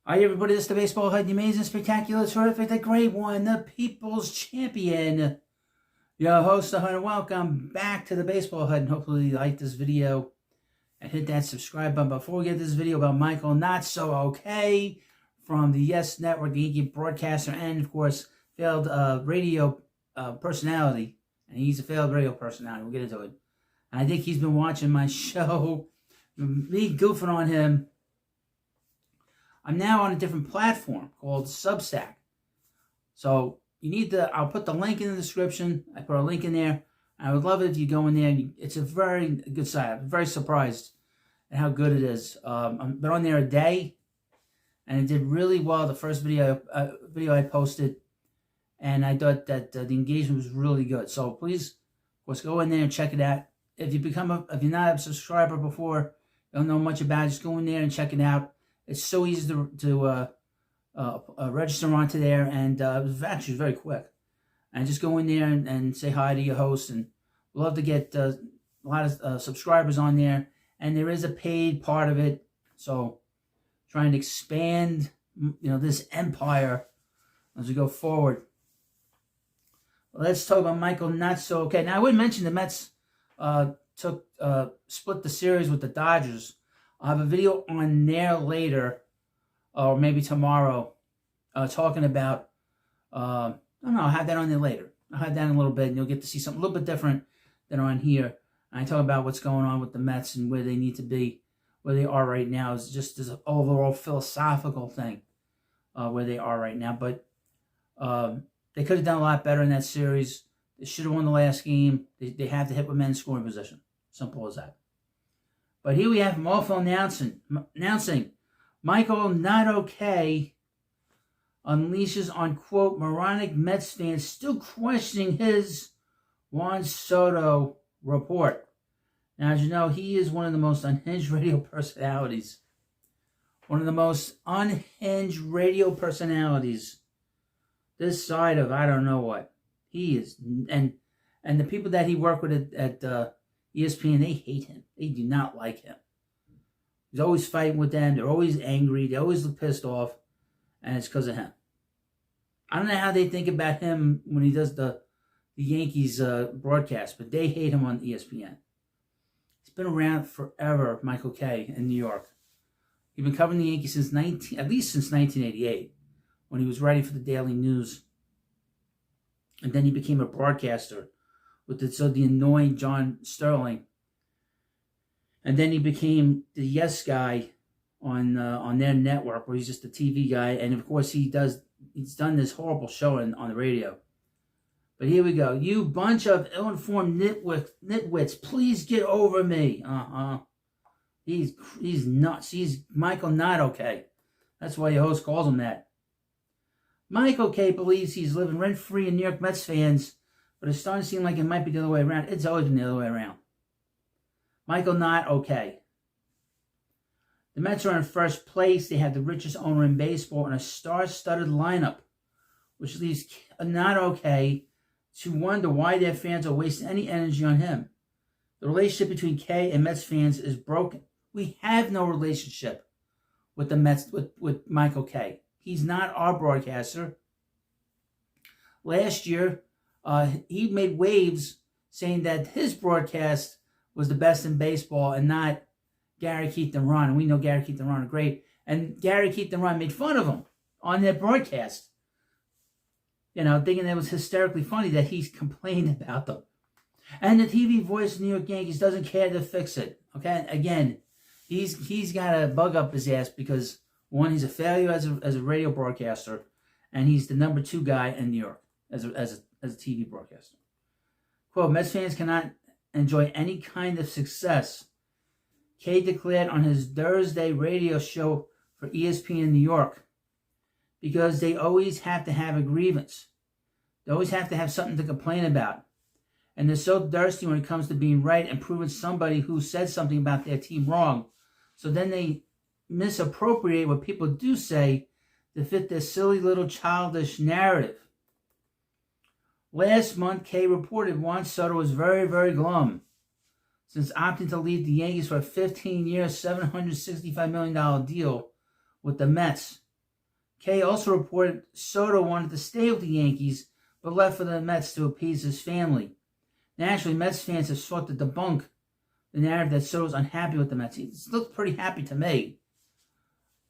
Hi everybody, this is the Baseball Head, the amazing, spectacular, terrific, the great one, the people's champion, your host, the Hunter. Welcome back to the Baseball Head, and hopefully you like this video and hit that subscribe button. Before we get this video about Michael Not So Okay from the Yes Network, the Yankee broadcaster, and of course, failed radio personality, and he's a failed radio personality. We'll get into it. And I think he's been watching my show, me goofing on him. I'm now on a different platform called Substack. So you need to, I'll put the link in the description. I put a link in there. I would love it if you go in there. It's a very good site. I'm very surprised at how good it is. I've been on there a day, and it did really well. The first video I posted, and I thought that the engagement was really good. So please, of course, go in there and check it out. If you're not a subscriber before, don't know much about it, just go in there and check it out. It's so easy to register onto there, and it was actually very quick. And just go in there and say hi to your host, and we'd love to get a lot of subscribers on there. And there is a paid part of it, so trying to expand, this empire as we go forward. Let's talk about Michael Not So Okay. Now I would mention the Mets split the series with the Dodgers. I'll have a video on there later, or maybe tomorrow, talking about, I don't know, I'll have that on there later. I'll have that in a little bit, and you'll get to see something a little bit different than on here. And I talk about what's going on with the Mets and where they need to be, where they are right now. It's just this overall philosophical thing, where they are right now. But they could have done a lot better in that series. They should have won the last game. They have to hit with men in scoring position. Simple as that. But here we have him also announcing Michael Not Okay unleashes on, quote, moronic Mets fans still questioning his Juan Soto report. Now, as you know, he is one of the most unhinged radio personalities. One of the most unhinged radio personalities this side of I don't know what. He is. And the people that he worked with at ESPN, they hate him. They do not like him. He's always fighting with them. They're always angry. They always look pissed off. And it's because of him. I don't know how they think about him when he does the Yankees broadcast, but they hate him on ESPN. He's been around forever, Michael K. in New York. He's been covering the Yankees since 1988, when he was writing for the Daily News. And then he became a broadcaster with the annoying John Sterling. And then he became the Yes guy on their network, where he's just a TV guy. And of course he's done this horrible show on the radio. But here we go. You bunch of ill-informed nitwits, please get over me. He's nuts. He's Michael Not Okay. That's why your host calls him that. Michael K. believes he's living rent-free in New York Mets fans, but it's starting to seem like it might be the other way around. It's always been the other way around. Michael Not Okay. The Mets are in first place. They have the richest owner in baseball and a star-studded lineup, which leaves Not Okay to wonder why their fans are wasting any energy on him. The relationship between K and Mets fans is broken. We have no relationship with the Mets, with Michael K. He's not our broadcaster. Last year, he made waves saying that his broadcast was the best in baseball and not Gary, Keith, and Ron. And we know Gary, Keith, and Ron are great. And Gary, Keith, and Ron made fun of him on their broadcast. Thinking it was hysterically funny that he's complained about them. And the TV voice of the New York Yankees doesn't care to fix it. Okay? Again, he's got a bug up his ass because, one, he's a failure as a radio broadcaster, and he's the number 2 guy in New York as a TV broadcaster. Quote, Mets fans cannot enjoy any kind of success, Kay declared on his Thursday radio show for ESPN New York, because they always have to have a grievance. They always have to have something to complain about. And they're so thirsty when it comes to being right and proving somebody who said something about their team wrong. So then they misappropriate what people do say to fit their silly little childish narrative. Last month, Kay reported Juan Soto was very, very glum since opting to leave the Yankees for a 15-year, $765 million deal with the Mets Kay also reported Soto wanted to stay with the Yankees, but left for the Mets to appease his family. Naturally, Mets fans have sought to debunk the narrative that Soto's unhappy with the Mets. He's looked pretty happy to me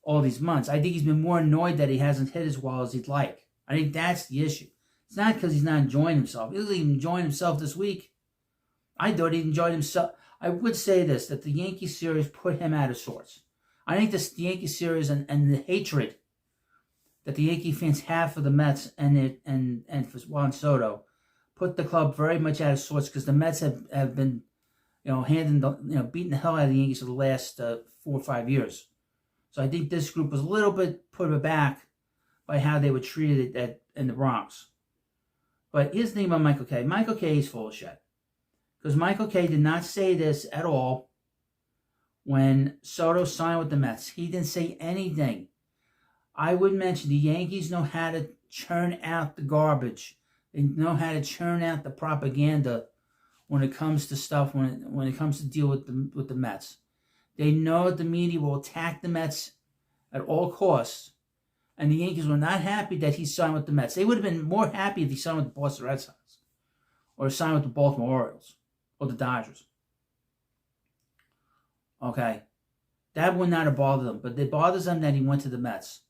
all these months. I think he's been more annoyed that he hasn't hit as well as he'd like. I think that's the issue. It's not because he's not enjoying himself. He wasn't even enjoying himself this week. I thought he enjoyed himself. I would say this, that the Yankee series put him out of sorts. I think the Yankee series and the hatred that the Yankee fans have for the Mets and for Juan Soto put the club very much out of sorts, because the Mets have been, beating the hell out of the Yankees for the last 4 or 5 years. So I think this group was a little bit put aback by how they were treated in the Bronx. But here's the thing about Michael Kay. Michael Kay is full of shit. Because Michael Kay did not say this at all when Soto signed with the Mets. He didn't say anything. I would mention the Yankees know how to churn out the garbage. They know how to churn out the propaganda when it comes to stuff, when it comes to deal with the Mets. They know that the media will attack the Mets at all costs. And the Yankees were not happy that he signed with the Mets. They would have been more happy if he signed with the Boston Red Sox, or signed with the Baltimore Orioles, or the Dodgers. Okay. That would not have bothered them. But it bothers them that he went to the Mets.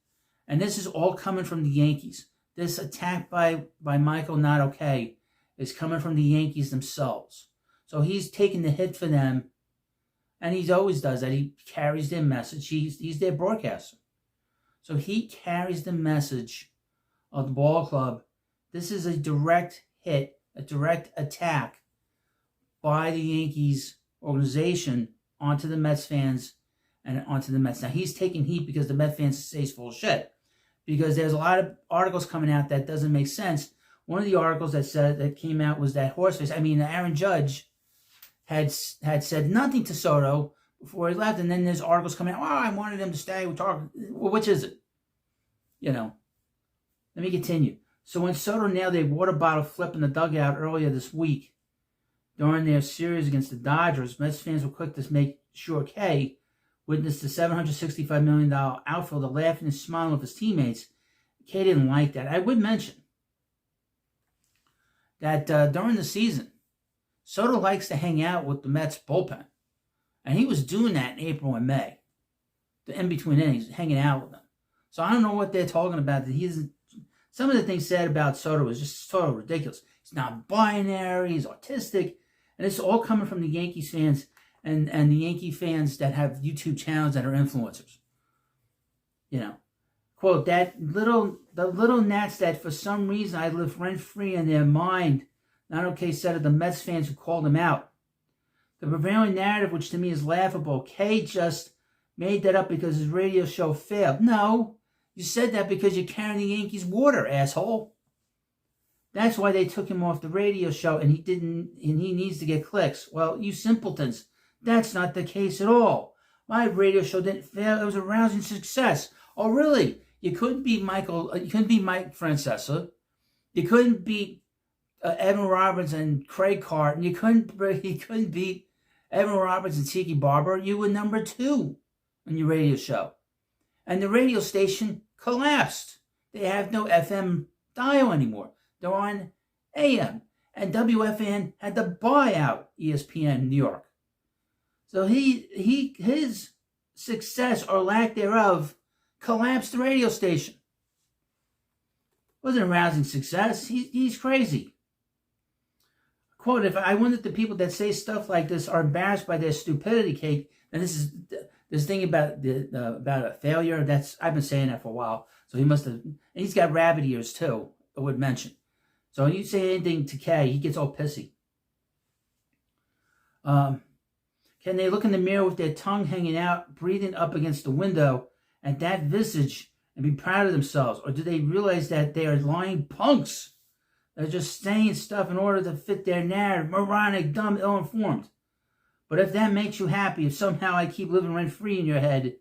And this is all coming from the Yankees. This attack by Michael Not Okay is coming from the Yankees themselves. So he's taking the hit for them. And he always does that. He carries their message. He's their broadcaster. So he carries the message of the ball club. This is a direct hit, a direct attack by the Yankees organization onto the Mets fans and onto the Mets. Now, he's taking heat because the Mets fans say he's full of shit. Because there's a lot of articles coming out that doesn't make sense. One of the articles that came out was that Aaron Judge had said nothing to Soto before he left, and then there's articles coming out, I wanted him to stay. Well, which is it? Let me continue. So when Soto nailed a water bottle flip in the dugout earlier this week during their series against the Dodgers, Mets fans were quick to make sure Kay witnessed the $765 million outfielder laughing and smiling with his teammates. Kay didn't like that. I would mention that during the season, Soto likes to hang out with the Mets bullpen. And he was doing that in April and May. The in-between innings, hanging out with them. So I don't know what they're talking about. Some of the things said about Soto was just so ridiculous. He's not binary, he's autistic. And it's all coming from the Yankees fans and the Yankee fans that have YouTube channels that are influencers. Quote, the little gnats that for some reason I live rent-free in their mind. Not okay said of the Mets fans who called him out. The prevailing narrative, which to me is laughable, Kay just made that up because his radio show failed. No, you said that because you're carrying the Yankees water, asshole. That's why they took him off the radio show, and he needs to get clicks. Well, you simpletons, that's not the case at all. My radio show didn't fail. It was a rousing success. Oh, really? You couldn't beat Mike Francesa. You couldn't beat Evan Roberts and Craig Carton. You couldn't beat Evan Roberts and Tiki Barber. You were number 2 on your radio show. And the radio station collapsed. They have no FM dial anymore. They're on AM. And WFN had to buy out ESPN New York. So his success or lack thereof collapsed the radio station. Wasn't a rousing success. He's crazy. Quote, if I wonder if the people that say stuff like this are embarrassed by their stupidity, Kate, and this thing about a failure, I've been saying that for a while. So he's got rabbit ears too, I would mention. So when you say anything to Kay, he gets all pissy. Can they look in the mirror with their tongue hanging out, breathing up against the window at that visage and be proud of themselves? Or do they realize that they are lying punks? They're just saying stuff in order to fit their narrative, moronic, dumb, ill-informed. But if that makes you happy, if somehow I keep living rent-free in your head,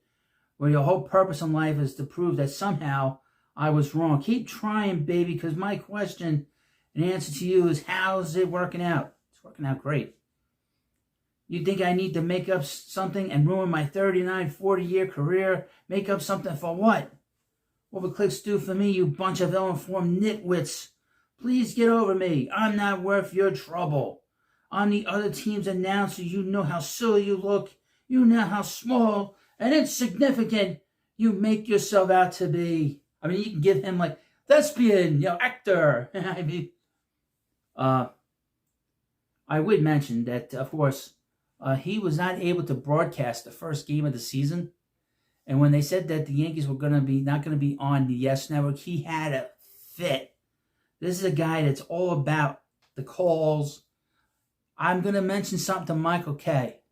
where your whole purpose in life is to prove that somehow I was wrong, keep trying, baby, because my question and answer to you is, how's it working out? It's working out great. You think I need to make up something and ruin my 39, 40-year career? Make up something for what? what would clicks do for me, you bunch of ill-informed nitwits? Please get over me. I'm not worth your trouble. I'm the other team's announcer. You know how silly you look. You know how small and insignificant you make yourself out to be. I mean, you can give him like thespian, actor. I mean, I would mention that, of course, he was not able to broadcast the first game of the season. And when they said that the Yankees were not going to be on the Yes Network, he had a fit. This is a guy that's all about the calls. I'm going to mention something to Michael Kay.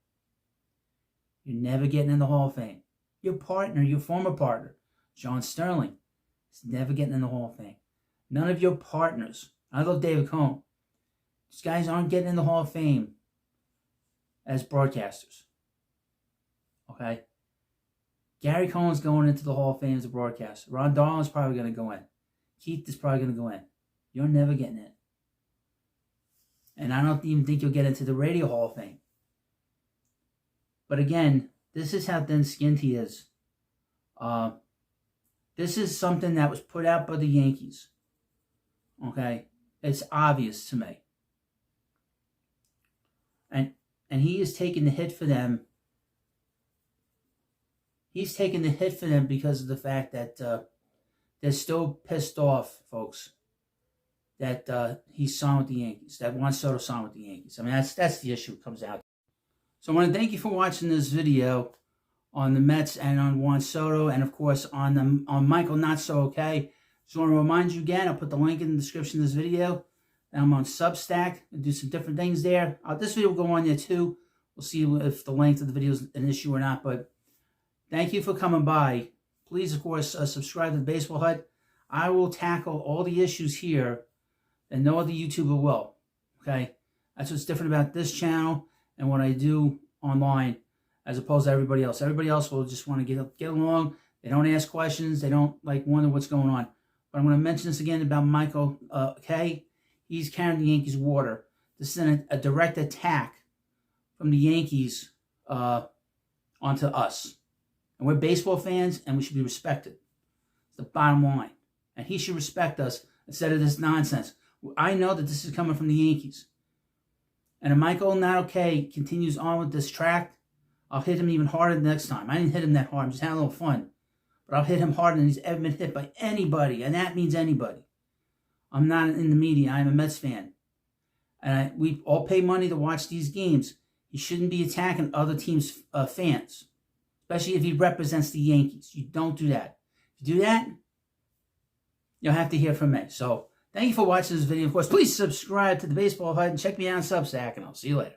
You're never getting in the Hall of Fame. Your partner, your former partner, John Sterling, is never getting in the Hall of Fame. None of your partners. I love David Cohn. These guys aren't getting in the Hall of Fame as broadcasters. Okay? Gary Cohen's going into the Hall of Fame as a broadcaster. Ron Darling's probably going to go in. Keith is probably going to go in. You're never getting in. And I don't even think you'll get into the Radio Hall of Fame. But again, this is how thin-skinned he is. This is something that was put out by the Yankees. Okay? It's obvious to me. And he is taking the hit for them. He's taking the hit for them because of the fact that they're still pissed off, folks, that he signed with the Yankees, that Juan Soto signed with the Yankees. I mean, that's the issue it comes out to. So I want to thank you for watching this video on the Mets and on Juan Soto, and of course on Michael Not So Okay. Just want to remind you again, I'll put the link in the description of this video. And I'm on Substack. I'll do some different things there. This video will go on there too. We'll see if the length of the video is an issue or not. But thank you for coming by. Please, of course, subscribe to the Baseball Hut. I will tackle all the issues here and no other YouTuber will. Okay? That's what's different about this channel and what I do online as opposed to everybody else. Everybody else will just want to get along. They don't ask questions. They don't wonder what's going on. But I'm going to mention this again about Michael Kay. He's carrying the Yankees' water. This is a direct attack from the Yankees onto us. And we're baseball fans, and we should be respected. It's the bottom line. And he should respect us instead of this nonsense. I know that this is coming from the Yankees. And if Michael Not Okay continues on with this track, I'll hit him even harder next time. I didn't hit him that hard. I'm just having a little fun. But I'll hit him harder than he's ever been hit by anybody. And that means anybody. I'm not in the media. I'm a Mets fan. And we all pay money to watch these games. He shouldn't be attacking other teams' fans. Especially if he represents the Yankees. You don't do that. If you do that, you'll have to hear from me. So, thank you for watching this video. Of course, please subscribe to the Baseball Hut and check me out on Substack. And I'll see you later.